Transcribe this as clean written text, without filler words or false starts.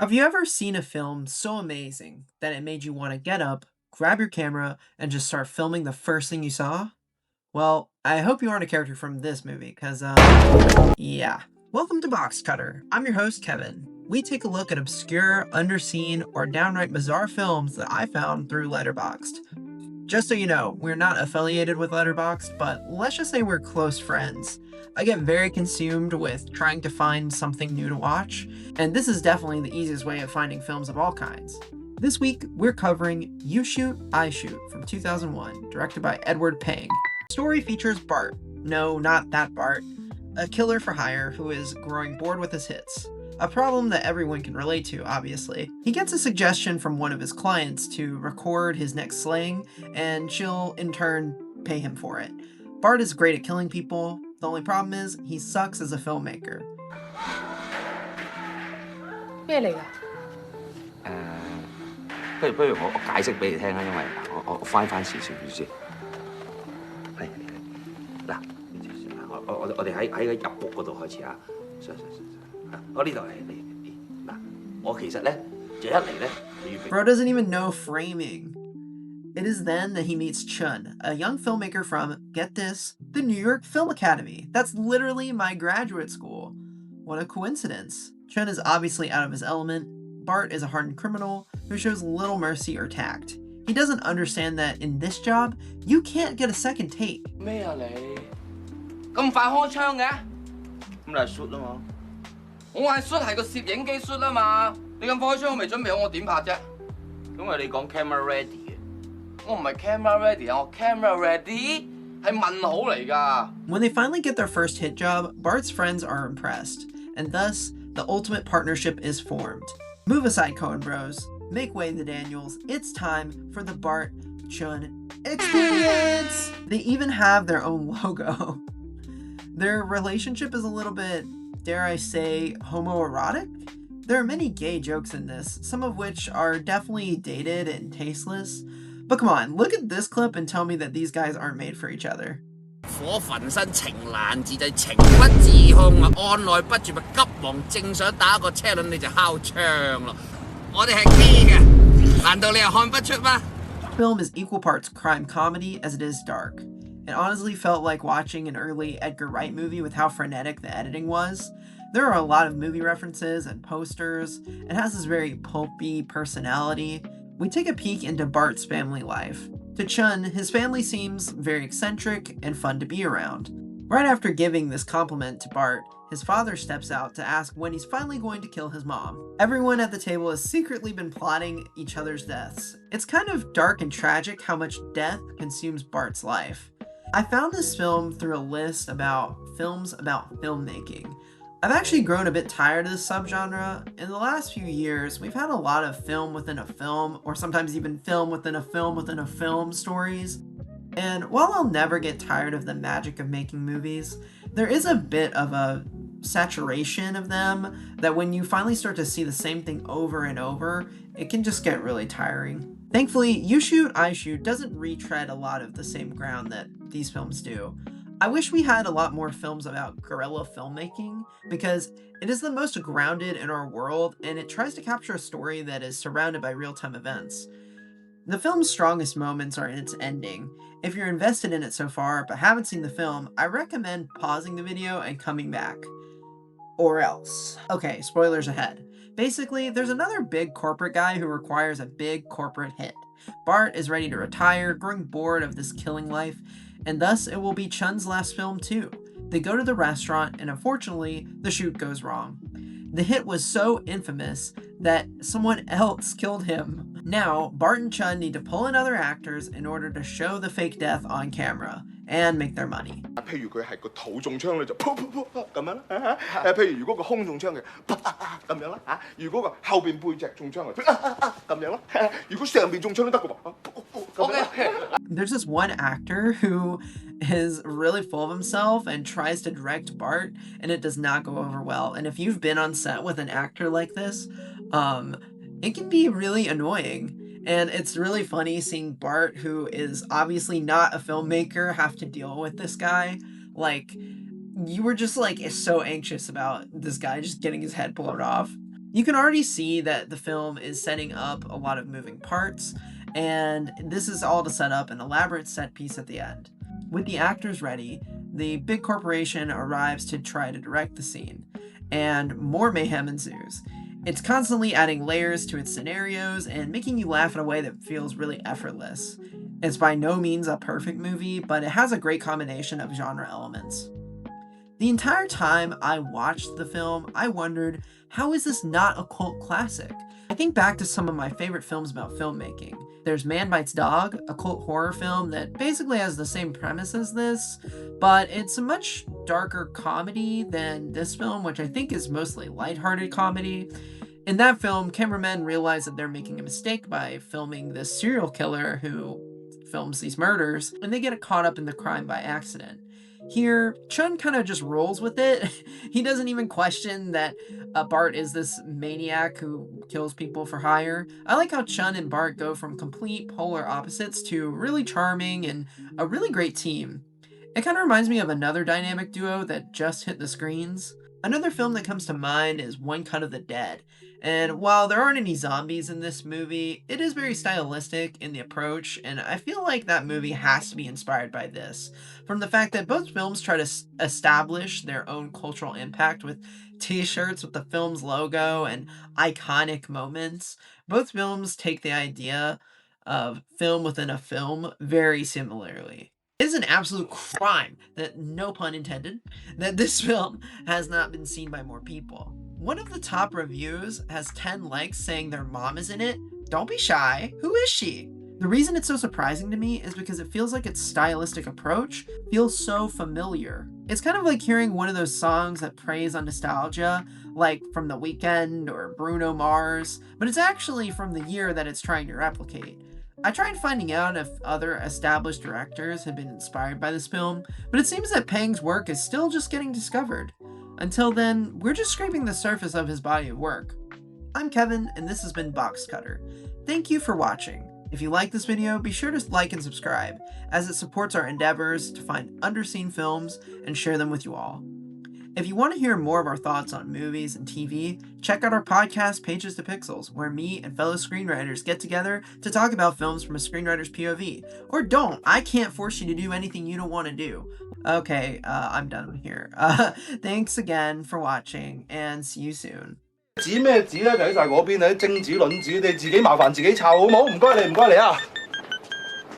Have you ever seen a film so amazing that it made you want to get up, grab your camera, and just start filming the first thing you saw? Well, I hope you aren't a character from this movie, because, yeah. Welcome to Box Cutter. I'm your host, Kevin. We take a look at obscure, underseen, or downright bizarre films that I found through Letterboxd. Just so you know, we're not affiliated with Letterboxd, but let's just say we're close friends. I get very consumed with trying to find something new to watch, and this is definitely the easiest way of finding films of all kinds. This week, we're covering You Shoot, I Shoot from 2001, directed by Edward Pang. The story features Bart, no, not that Bart, a killer for hire who is growing bored with his hits. A problem that everyone can relate to, obviously. He gets a suggestion from one of his clients to record his next slaying, and she'll, in turn, pay him for it. Bart is great at killing people. The only problem is, he sucks as a filmmaker. 咩嚟㗎？不如我解釋俾你聽啦，因為我翻少少先。係嗱，我哋喺個入屋嗰度開始啊。上，我呢度嚟嗱，我其實咧就一嚟咧就要。Bro doesn't even know framing. It is then that he meets Chun, a young filmmaker from, get this, the New York Film Academy. That's literally my graduate school. What a coincidence. Chun is obviously out of his element. Bart is a hardened criminal who shows little mercy or tact. He doesn't understand that in this job, you can't get a second take. 咩啊你？咁快開槍嘅？咁你係 shoot 啊嘛？我係 shoot 係個攝影機 shoot 啊嘛。你咁快開槍，我未準備好，我點拍啫？因為你講 camera ready 嘅，我唔係 camera ready 啊，我 camera ready 係問號嚟㗎。When they finally get their first hit job, Bart's friends are impressed, and thus, the ultimate partnership is formed. Move aside, Coen Bros. Make way, the Daniels. It's time for the Bart Chun experience! They even have their own logo. Their relationship is a little bit, dare I say, homoerotic? There are many gay jokes in this, some of which are definitely dated and tasteless. But come on, look at this clip and tell me that these guys aren't made for each other. 火焚身情難自制，情不自控啊！按捺不住咪急忙，正想打個車輪你就敲槍咯。我哋係基嘅，難道你又看不出嗎？ Film is equal parts crime comedy as it is dark. It honestly felt like watching an early Edgar Wright movie with how frenetic the editing was. There are a lot of movie references and posters. It has this very pulpy personality. We take a peek into Bart's family life. To Chun, his family seems very eccentric and fun to be around. Right after giving this compliment to Bart, his father steps out to ask when he's finally going to kill his mom. Everyone at the table has secretly been plotting each other's deaths. It's kind of dark and tragic how much death consumes Bart's life. I found this film through a list about films about filmmaking. I've actually grown a bit tired of this subgenre. In the last few years, we've had a lot of film within a film, or sometimes even film within a film within a film stories. And while I'll never get tired of the magic of making movies, there is a bit of a saturation of them that when you finally start to see the same thing over and over, it can just get really tiring. Thankfully, You Shoot, I Shoot doesn't retread a lot of the same ground that these films do. I wish we had a lot more films about guerrilla filmmaking, because it is the most grounded in our world, and it tries to capture a story that is surrounded by real-time events. The film's strongest moments are in its ending. If you're invested in it so far, but haven't seen the film, I recommend pausing the video and coming back. Or else. Okay, spoilers ahead. Basically, there's another big corporate guy who requires a big corporate hit. Bart is ready to retire, growing bored of this killing life, and thus it will be Chun's last film too. They go to the restaurant, and unfortunately, the shoot goes wrong. The hit was so infamous that someone else killed him. Now, Bart and Chun need to pull in other actors in order to show the fake death on camera and make their money. 譬如佢係個肚中槍你就噗噗噗咁樣啦，譬如如果個胸中槍嘅咁樣啦嚇，如果個後邊背脊中槍嘅咁樣啦，如果上邊中槍都得嘅喎。There's this one actor who is really full of himself and tries to direct Bart, and it does not go over well. And if you've been on set with an actor like this, it can be really annoying. And it's really funny seeing Bart, who is obviously not a filmmaker, have to deal with this guy. Like, you were just like so anxious about this guy just getting his head blown off. You can already see that the film is setting up a lot of moving parts, and this is all to set up an elaborate set piece at the end. With the actors ready, the big corporation arrives to try to direct the scene, and more mayhem ensues. It's constantly adding layers to its scenarios and making you laugh in a way that feels really effortless. It's by no means a perfect movie, but it has a great combination of genre elements. The entire time I watched the film, I wondered, how is this not a cult classic? I think back to some of my favorite films about filmmaking. There's Man Bites Dog, a cult horror film that basically has the same premise as this, but it's a much darker comedy than this film, which I think is mostly lighthearted comedy. In that film, cameramen realize that they're making a mistake by filming this serial killer who films these murders, and they get caught up in the crime by accident. Here, Chun kind of just rolls with it. He doesn't even question that Bart is this maniac who kills people for hire. I like how Chun and Bart go from complete polar opposites to really charming and a really great team. It kind of reminds me of another dynamic duo that just hit the screens. Another film that comes to mind is One Cut of the Dead. And while there aren't any zombies in this movie, it is very stylistic in the approach, and I feel like that movie has to be inspired by this. From the fact that both films try to establish their own cultural impact with t-shirts with the film's logo and iconic moments, both films take the idea of film within a film very similarly. It is an absolute crime that, no pun intended, that this film has not been seen by more people. One of the top reviews has 10 likes saying their mom is in it. Don't be shy. Who is she? The reason it's so surprising to me is because it feels like its stylistic approach feels so familiar. It's kind of like hearing one of those songs that preys on nostalgia, like from The Weeknd or Bruno Mars, but it's actually from the year that it's trying to replicate. I tried finding out if other established directors had been inspired by this film, but it seems that Pang's work is still just getting discovered. Until then, we're just scraping the surface of his body of work. I'm Kevin, and this has been Box Cutter. Thank you for watching. If you like this video, be sure to like and subscribe, as it supports our endeavors to find underseen films and share them with you all. If you want to hear more of our thoughts on movies and TV, check out our podcast, Pages to Pixels, where me and fellow screenwriters get together to talk about films from a screenwriter's POV. Or don't. I can't force you to do anything you don't want to do. Okay, I'm done here. Thanks again for watching, and see you soon. 指咩指咧？就喺晒嗰邊啊！啲精子卵子，你自己麻煩自己抄好冇？唔該你啊！